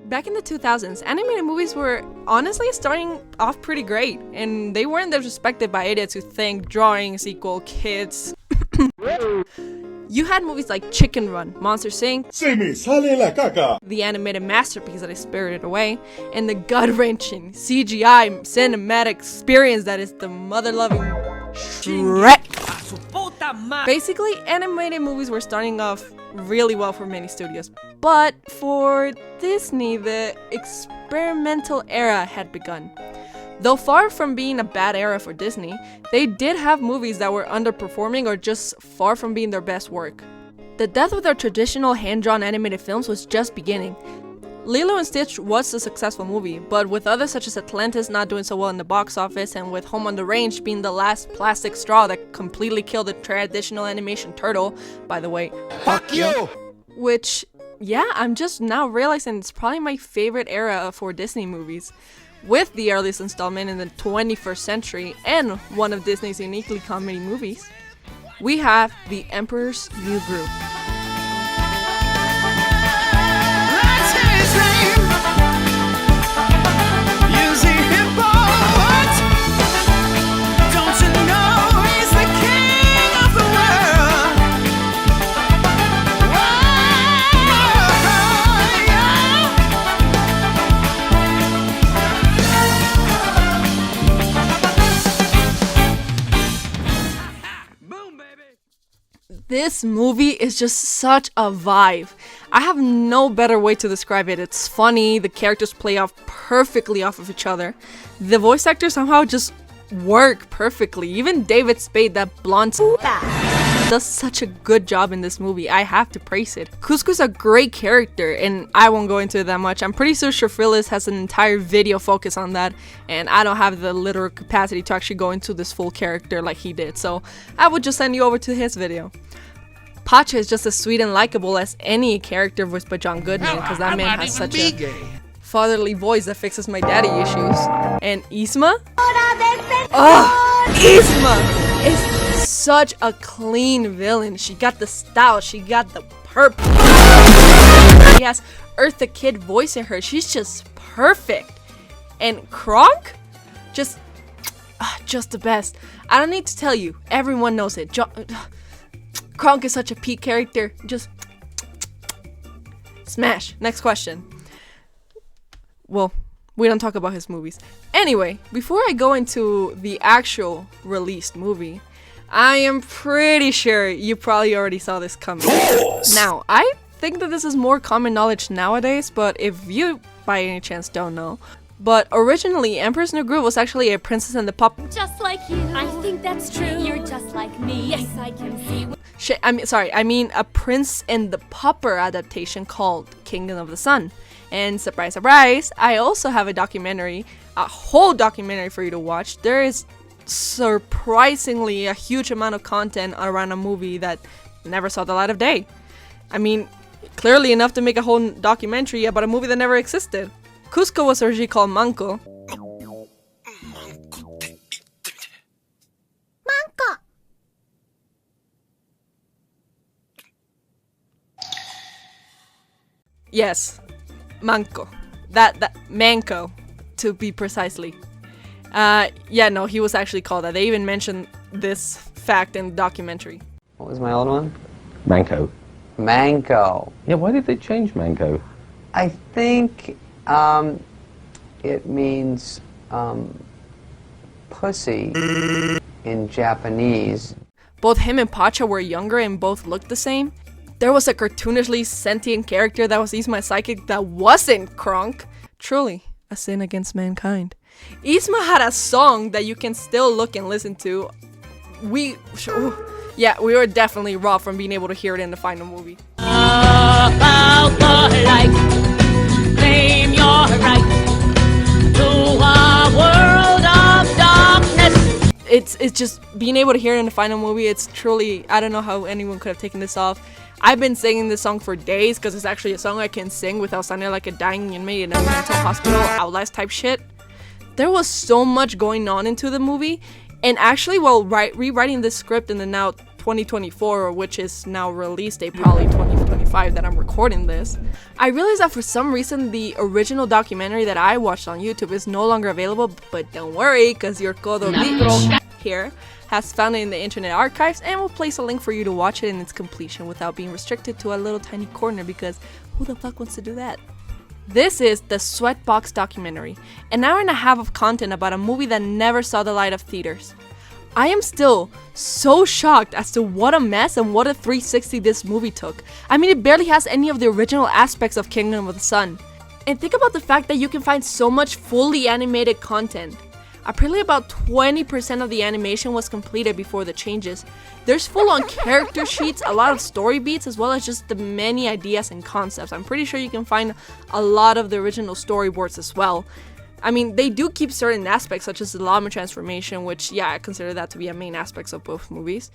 Back in the 2000s, animated movies were honestly starting off pretty great, and they weren't disrespected by idiots who think drawings equal kids. You had movies like Chicken Run, Monsters Inc., Se me sale la caca. the animated masterpiece that is Spirited Away, and the gut-wrenching CGI cinematic experience that is the mother-loving Shrek. Basically, animated movies were starting off really well for many studios, but for Disney, the experimental era had begun. Though far from being a bad era for Disney, they did have movies that were underperforming or just far from being their best work. The death of their traditional hand-drawn animated films was just beginning. Lilo & Stitch was a successful movie, but with others such as Atlantis not doing so well in the box office, and with Home on the Range being the last plastic straw that completely killed the traditional animation turtle, by the way. Fuck you! Which, yeah, I'm just now realizing it's probably my favorite era for Disney movies. With the earliest installment in the 21st century and one of Disney's uniquely comedy movies, we have The Emperor's New Groove. This movie is just such a vibe. I have no better way to describe it. It's funny, the characters play off perfectly off of each other. The voice actors somehow just work perfectly. Even David Spade, that blonde does such a good job in this movie. I have to praise it. Cusco's a great character, and I won't go into it that much. I'm pretty sure Shafrilis has an entire video focus on that, and I don't have the literal capacity to actually go into this full character like he did, so I would just send you over to his video. Pacha is just as sweet and likable as any character voiced by John Goodman, because that man has such a fatherly voice that fixes my daddy issues. And Yzma? Yzma is such a clean villain. She got the style, she got the purpose. She has Eartha Kitt voicing her. She's just perfect. And Kronk? Just the best. I don't need to tell you. Everyone knows it. Kronk is such a peak character. Just smash. Next question. Well, we don't talk about his movies. Anyway, before I go into the actual released movie, I am pretty sure you probably already saw this coming. Now, I think that this is more common knowledge nowadays, but if you by any chance don't know, but originally Emperor's New Groove was actually a Princess and the Pauper. Just like you. I think that's true. You're just like me. Yes, I can see. I mean a Prince and the Pauper adaptation called Kingdom of the Sun. And surprise, surprise, I also have a whole documentary for you to watch. There is surprisingly a huge amount of content around a movie that never saw the light of day. I mean, clearly enough to make a whole documentary about a movie that never existed. Cusco was originally called Manco. Yes, Manco. That Manco, to be precisely. Yeah, no, he was actually called that. They even mentioned this fact in the documentary. What was my old one? Manco. Manco. Yeah, why did they change Manco? I think it means pussy in Japanese. Both him and Pacha were younger and both looked the same. There was a cartoonishly sentient character that was Yzma Psychic that wasn't Kronk. Truly, a sin against mankind. Yzma had a song that you can still look and listen to. We were definitely raw from being able to hear it in the final movie. Claim your right to a world of darkness. It's just being able to hear it in the final movie. It's truly, I don't know how anyone could have taken this off. I've been singing this song for days because it's actually a song I can sing without sounding like a dying inmate in a mental hospital outlast type shit. There was so much going on into the movie, and actually while rewriting this script in the now 2024, which is now release date, probably 2025. 25 that I'm recording this, I realized that for some reason the original documentary that I watched on YouTube is no longer available, but don't worry, because your Kodo bitch here has found it in the Internet Archives and will place a link for you to watch it in its completion without being restricted to a little tiny corner, because who the fuck wants to do that? This is the SWEATBOX documentary, an hour and a half of content about a movie that never saw the light of theaters. I am still so shocked as to what a mess and what a 360 this movie took. I mean, it barely has any of the original aspects of Kingdom of the Sun. And think about the fact that you can find so much fully animated content. Apparently about 20% of the animation was completed before the changes. There's full-on character sheets, a lot of story beats, as well as just the many ideas and concepts. I'm pretty sure you can find a lot of the original storyboards as well. I mean, they do keep certain aspects, such as the llama transformation, which, yeah, I consider that to be a main aspect of both movies.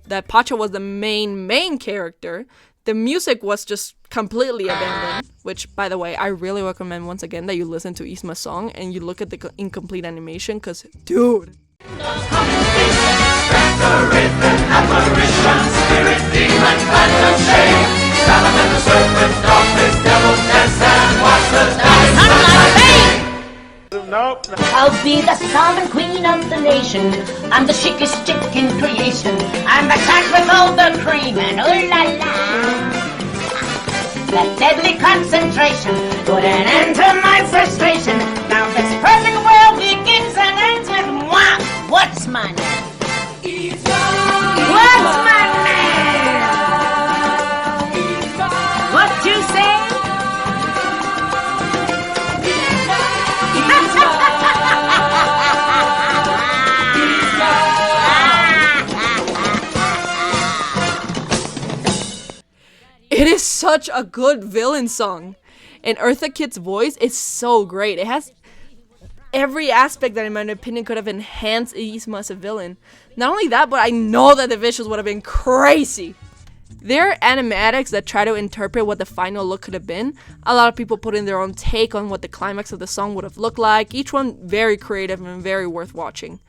That Pacha was the main character. The music was just completely abandoned, which, by the way, I really recommend once again that you listen to Isma's song and you look at the incomplete animation, because, dude. I'll be the sovereign queen of the nation. I'm the chicest chick in creation. I'm the cat with all the cream and ooh la la. That deadly concentration put an end to my frustration. Now this perfect world begins and ends with moi. What's my name? What's my name? What you say? It is such a good villain song, and Eartha Kitt's voice is so great. It has every aspect that, in my opinion, could have enhanced Isma as a villain. Not only that, but I know that the visuals would have been crazy. There are animatics that try to interpret what the final look could have been. A lot of people put in their own take on what the climax of the song would have looked like. Each one very creative and very worth watching.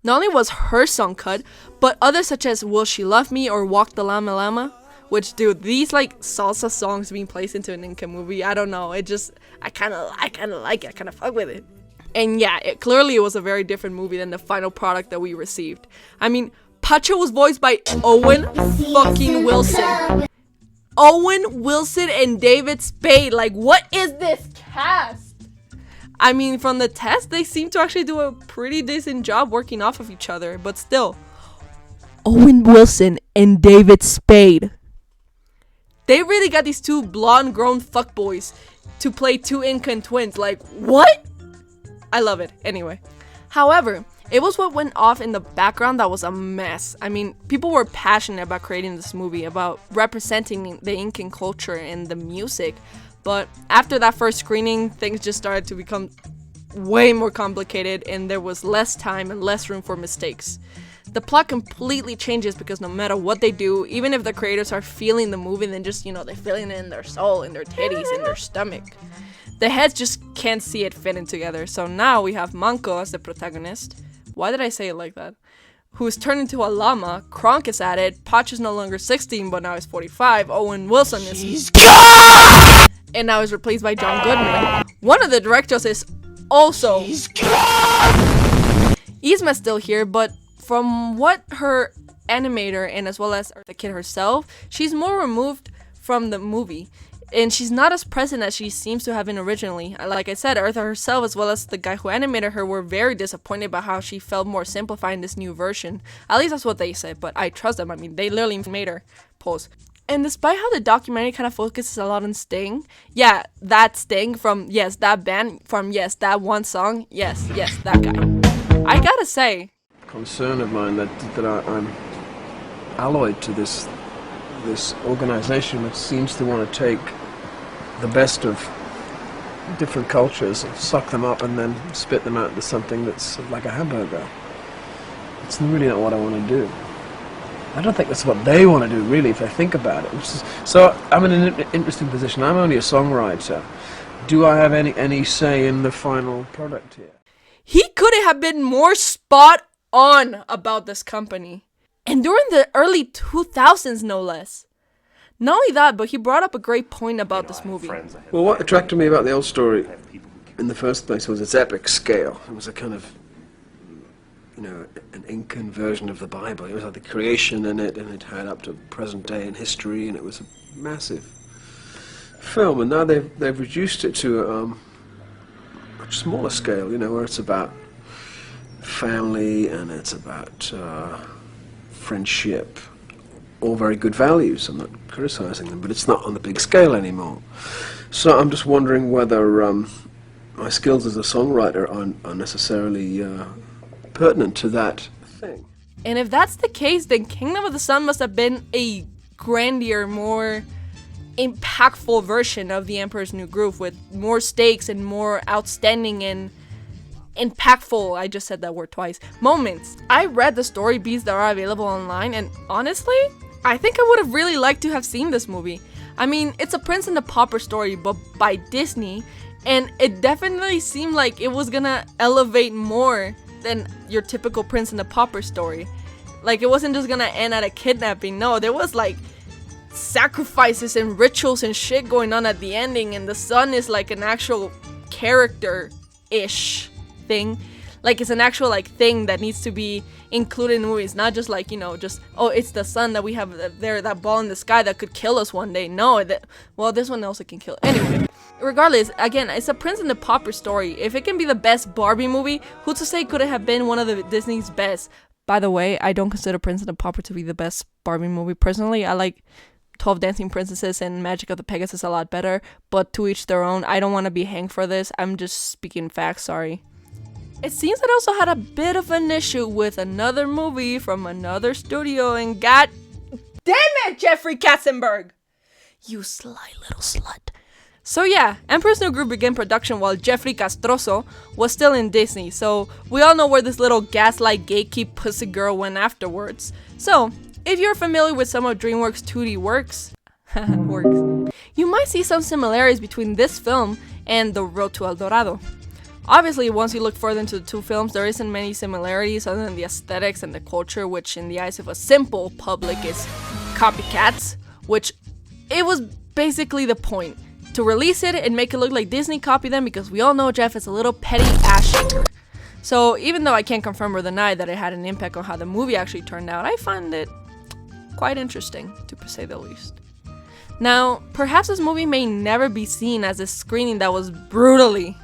Not only was her song cut, but others such as Will She Love Me or Walk the Llama Llama. Which, dude, these like salsa songs being placed into an Inca movie, I don't know. It just, I kind of like it. I kind of fuck with it. And yeah, it was a very different movie than the final product that we received. I mean, Pacha was voiced by Owen fucking Wilson. Owen Wilson and David Spade. Like, what is this cast? I mean, from the test, they seem to actually do a pretty decent job working off of each other. But still, Owen Wilson and David Spade. They really got these two blonde grown fuckboys to play two Incan twins. Like, what? I love it. Anyway. However, it was what went off in the background that was a mess. I mean, people were passionate about creating this movie, about representing the Incan culture and the music. But after that first screening, things just started to become way more complicated, and there was less time and less room for mistakes. The plot completely changes because no matter what they do, even if the creators are feeling the movie, then just, they're feeling it in their soul, in their titties, in their stomach. The heads just can't see it fitting together. So now we have Manco as the protagonist. Why did I say it like that? Who's turned into a llama. Kronk is at it. Pacha's no longer 16, but now he's 45. Owen Wilson is and now is replaced by John Goodman. One of the directors is also Isma's still here, but from what her animator and as well as the kid herself, she's more removed from the movie. And she's not as present as she seems to have been originally. Like I said, Eartha herself as well as the guy who animated her were very disappointed by how she felt more simplified in this new version. At least that's what they said, but I trust them. I mean, they literally made her pose. And despite how the documentary kind of focuses a lot on Sting, yeah, that Sting from, yes, that band from, yes, that one song, yes, that guy. I gotta say, concern of mine that I'm alloyed to this organization which seems to want to take the best of different cultures, suck them up and then spit them out into something that's like a hamburger. It's really not what I want to do. I don't think that's what they want to do, really, if I think about it. So I'm in an interesting position. I'm only a songwriter. Do I have any say in the final product here? He couldn't have been more spot on about this company. And during the early 2000s, no less. Not only that, but he brought up a great point about this movie. Well, what attracted me about the old story in the first place was its epic scale. It was a kind of, you know, an Incan version of the Bible. It was like the creation in it, and it had up to present day in history, and it was a massive film. And now they've reduced it to a much smaller scale, you know, where it's about family and it's about friendship. All very good values. I'm not criticizing them, but it's not on the big scale anymore. So I'm just wondering whether my skills as a songwriter are necessarily pertinent to that thing. And if that's the case, then Kingdom of the Sun must have been a grandier, more impactful version of The Emperor's New Groove, with more stakes and more outstanding and impactful, I just said that word twice, moments. I read the story beats that are available online, and honestly, I think I would have really liked to have seen this movie. I mean, it's a Prince and the Pauper story, but by Disney, and it definitely seemed like it was gonna elevate more than your typical Prince and the Pauper story. Like, it wasn't just gonna end at a kidnapping. No, there was like sacrifices and rituals and shit going on at the ending, and the son is like an actual character-ish thing. Like, it's an actual like thing that needs to be included in the movie. It's not just like, you know, just, oh, it's the sun that we have there, that ball in the sky that could kill us one day. No, well, this one also can kill. Anyway, regardless, again, it's a Prince and the Pauper story. If it can be the best Barbie movie, who's to say could it have been one of the Disney's best? By the way, I don't consider Prince and the Pauper to be the best Barbie movie. Personally, I like 12 Dancing Princesses and Magic of the Pegasus a lot better, but to each their own. I don't want to be hanged for this. I'm just speaking facts, sorry. It seems it also had a bit of an issue with another movie from another studio, and god damn it, Jeffrey Katzenberg! You sly little slut. So yeah, Emperor's New Groove began production while Jeffrey Castroso was still in Disney, so we all know where this little gaslight gatekeep pussy girl went afterwards. So, if you're familiar with some of DreamWorks' 2D works, you might see some similarities between this film and The Road to El Dorado. Obviously, once you look further into the two films, there isn't many similarities other than the aesthetics and the culture, which in the eyes of a simple public is copycats, which it was basically the point, to release it and make it look like Disney copied them, because we all know Jeff is a little petty ass shaker. So even though I can't confirm or deny that it had an impact on how the movie actually turned out, I find it quite interesting, to say the least. Now, perhaps this movie may never be seen as a screening that was brutally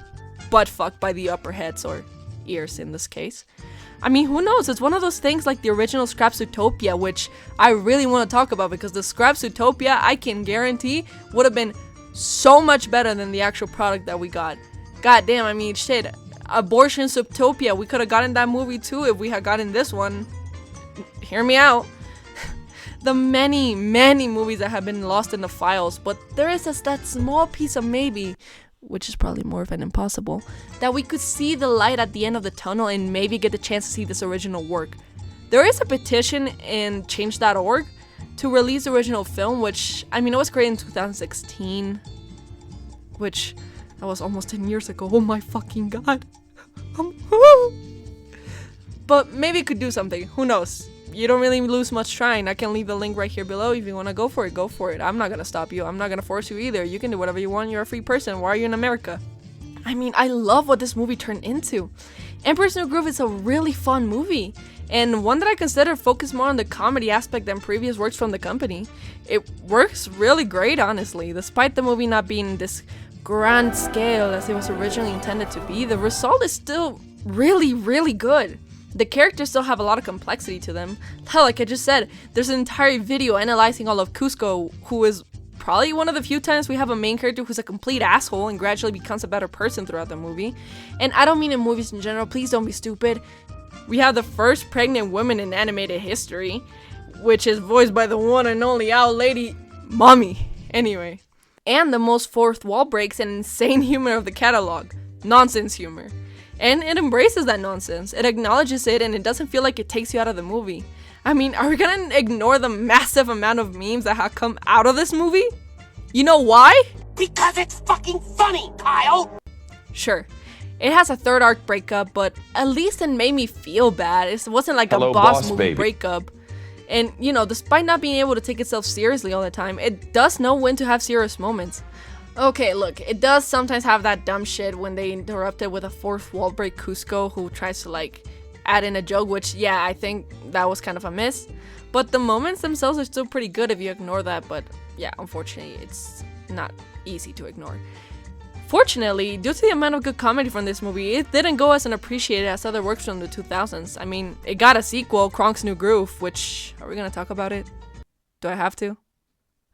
butt fucked by the upper heads, or ears in this case. I mean, who knows? It's one of those things like the original Scraps Utopia, which I really want to talk about, because the Scraps Utopia, I can guarantee, would have been so much better than the actual product that we got. God damn, I mean, shit. Abortion Subtopia, we could have gotten that movie too if we had gotten this one. Hear me out. The many, many movies that have been lost in the files, but there is just that small piece of maybe, which is probably more of an impossible, that we could see the light at the end of the tunnel and maybe get the chance to see this original work. There is a petition in change.org to release the original film, which, I mean, it was created in 2016, which, that was almost 10 years ago. Oh my fucking god. But maybe it could do something. Who knows? You don't really lose much trying. I can leave the link right here below. If you want to go for it, go for it. I'm not going to stop you. I'm not going to force you either. You can do whatever you want. You're a free person. Why are you in America? I mean, I love what this movie turned into. Emperor's New Groove is a really fun movie, and one that I consider focused more on the comedy aspect than previous works from the company. It works really great, honestly. Despite the movie not being this grand scale as it was originally intended to be, the result is still really, really good. The characters still have a lot of complexity to them. Hell, like I just said, there's an entire video analyzing all of Cusco, who is probably one of the few times we have a main character who's a complete asshole and gradually becomes a better person throughout the movie. And I don't mean in movies in general, please don't be stupid. We have the first pregnant woman in animated history, which is voiced by the one and only owl lady, Mommy. Anyway. And the most fourth wall breaks and insane humor of the catalog. Nonsense humor. And it embraces that nonsense. It acknowledges it, and it doesn't feel like it takes you out of the movie. I mean, are we gonna ignore the massive amount of memes that have come out of this movie? You know why? Because it's fucking funny, Kyle! Sure. It has a third arc breakup, but at least it made me feel bad. It wasn't like a boss movie breakup. And, you know, despite not being able to take itself seriously all the time, it does know when to have serious moments. Okay, look, it does sometimes have that dumb shit when they interrupt it with a fourth wall break Cusco who tries to, like, add in a joke, which, yeah, I think that was kind of a miss. But the moments themselves are still pretty good if you ignore that, but yeah, unfortunately, it's not easy to ignore. Fortunately, due to the amount of good comedy from this movie, it didn't go as unappreciated as other works from the 2000s. I mean, it got a sequel, Kronk's New Groove, which, are we gonna talk about it? Do I have to?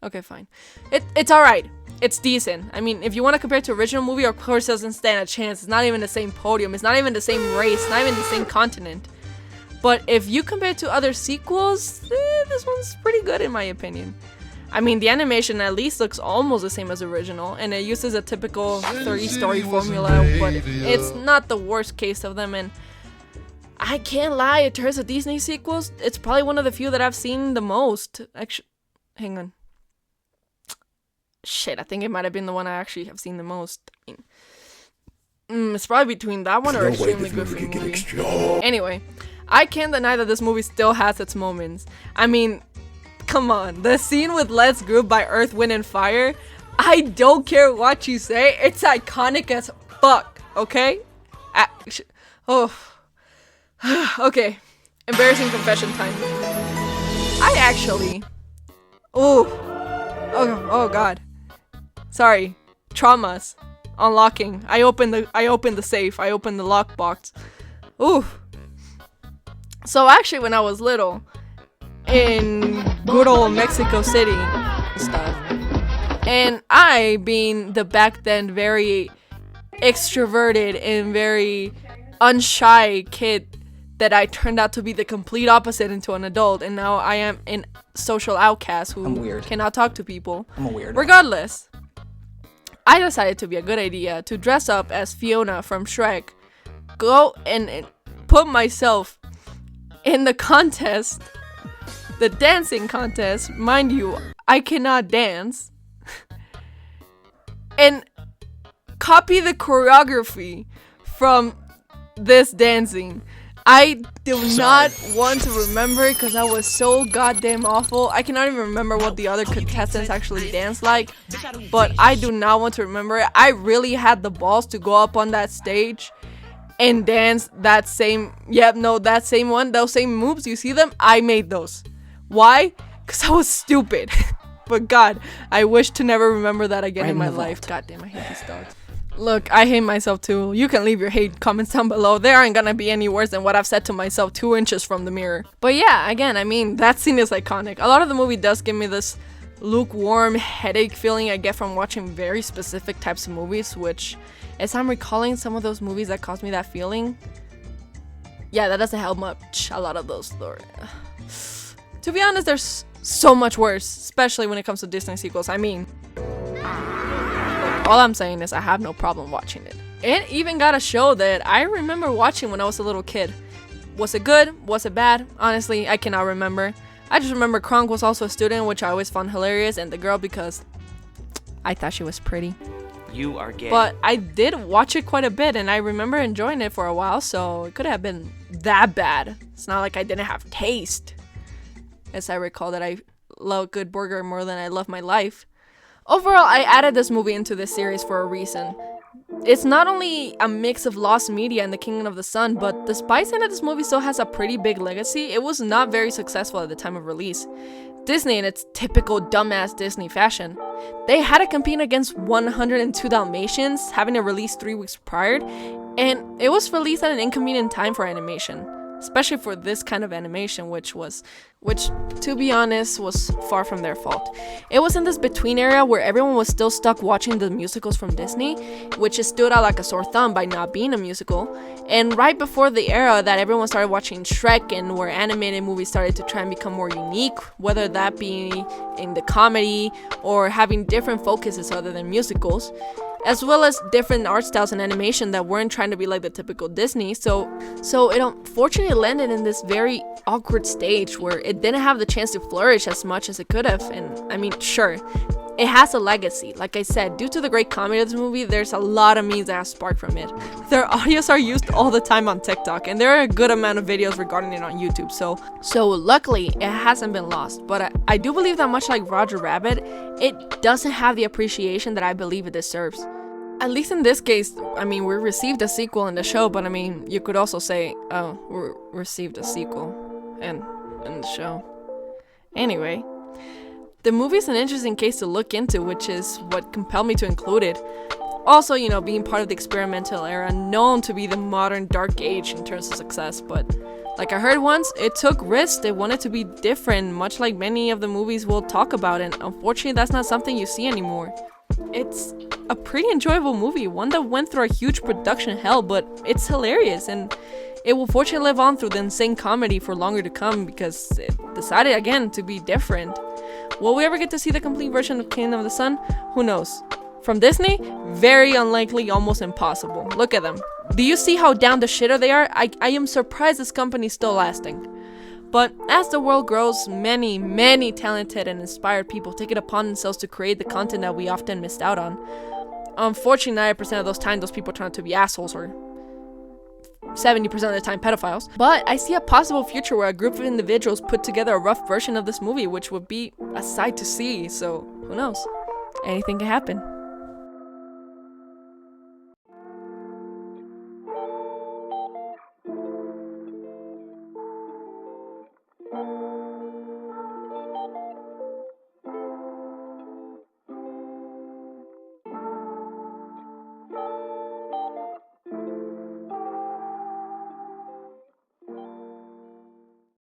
Okay, fine. It's alright. It's decent. I mean, if you want to compare it to original movie, of course it doesn't stand a chance. It's not even the same podium. It's not even the same race. Not even the same continent. But if you compare it to other sequels, this one's pretty good in my opinion. I mean, the animation at least looks almost the same as original, and it uses a typical 30-story formula, but it's not the worst case of them, and I can't lie, in terms of Disney sequels, it's probably one of the few that I've seen the most. Actually, hang on. Shit, I think it might have been the one I actually have seen the most. I mean, it's probably between that one or Extremely Good for Movie. Anyway, I can't deny that this movie still has its moments. I mean, come on, the scene with Let's Groove by Earth, Wind and Fire, I don't care what you say, it's iconic as fuck, okay? Okay, embarrassing confession time. I actually, oh god, sorry, traumas, unlocking. I opened the safe, I opened the lockbox. Ooh. So actually, when I was little, in good old Mexico City stuff, and I, being the back then very extroverted and very unshy kid that I turned out to be the complete opposite into an adult, and now I am a social outcast who cannot talk to people. I'm a weird. Regardless, I decided to be a good idea to dress up as Fiona from Shrek, go and put myself in the contest, the dancing contest. Mind you, I cannot dance, and copy the choreography from this dancing. I do not want to remember it because I was so goddamn awful. I cannot even remember what the other contestants actually danced like, but I do not want to remember it. I really had the balls to go up on that stage and dance that same, that same one, those same moves, you see them? I made those. Why? Because I was stupid. But God, I wish to never remember that again in my life. God damn, I hate these dogs. Look, I hate myself too. You can leave your hate comments down below. There aren't gonna be any worse than what I've said to myself 2 inches from the mirror. But yeah, again, I mean, that scene is iconic. A lot of the movie does give me this lukewarm headache feeling I get from watching very specific types of movies, which, as I'm recalling some of those movies that caused me that feeling, yeah, that doesn't help much. A lot of those, to be honest, there's so much worse, especially when it comes to Disney sequels. I mean, all I'm saying is I have no problem watching it. It even got a show that I remember watching when I was a little kid. Was it good? Was it bad? Honestly, I cannot remember. I just remember Kronk was also a student, which I always found hilarious, and the girl because I thought she was pretty. You are gay. But I did watch it quite a bit, and I remember enjoying it for a while, so it could have been that bad. It's not like I didn't have taste. As I recall that I love a good burger more than I love my life. Overall, I added this movie into this series for a reason. It's not only a mix of lost media and the Kingdom of the Sun, but despite saying that this movie still has a pretty big legacy, it was not very successful at the time of release. Disney, in its typical dumbass Disney fashion, they had to compete against 102 Dalmatians, having it released 3 weeks prior, and it was released at an inconvenient time for animation. Especially for this kind of animation, which to be honest was far from their fault. It was in this between area where everyone was still stuck watching the musicals from Disney, which stood out like a sore thumb by not being a musical, and right before the era that everyone started watching Shrek and where animated movies started to try and become more unique, whether that be in the comedy or having different focuses other than musicals, as well as different art styles and animation that weren't trying to be like the typical Disney. So it unfortunately landed in this very awkward stage where it didn't have the chance to flourish as much as it could have. And I mean, sure, It has a legacy. Like I said, due to the great comedy of this movie, there's a lot of memes that have sparked from it. Their audios are used all the time on TikTok, and there are a good amount of videos regarding it on YouTube, so luckily it hasn't been lost. But I do believe that much like Roger Rabbit, it doesn't have the appreciation that I believe it deserves. At least in this case, I mean, we received a sequel in the show, but I mean, you could also say, oh, we received a sequel in the show. Anyway, the movie is an interesting case to look into, which is what compelled me to include it. Also, you know, being part of the experimental era, known to be the modern dark age in terms of success, but like I heard once, it took risks. They wanted to be different, much like many of the movies we'll talk about, and unfortunately that's not something you see anymore. It's a pretty enjoyable movie, one that went through a huge production hell, but it's hilarious, and it will fortunately live on through the insane comedy for longer to come because it decided again to be different. Will we ever get to see the complete version of Kingdom of the Sun? Who knows? From Disney? Very unlikely, almost impossible. Look at them. Do you see how down the shitter they are? I am surprised this company's still lasting. But as the world grows, many talented and inspired people take it upon themselves to create the content that we often missed out on. Unfortunately, 90% of those times, those people turn out to be assholes, or 70% of the time pedophiles. But I see a possible future where a group of individuals put together a rough version of this movie, which would be a sight to see, so who knows? Anything can happen.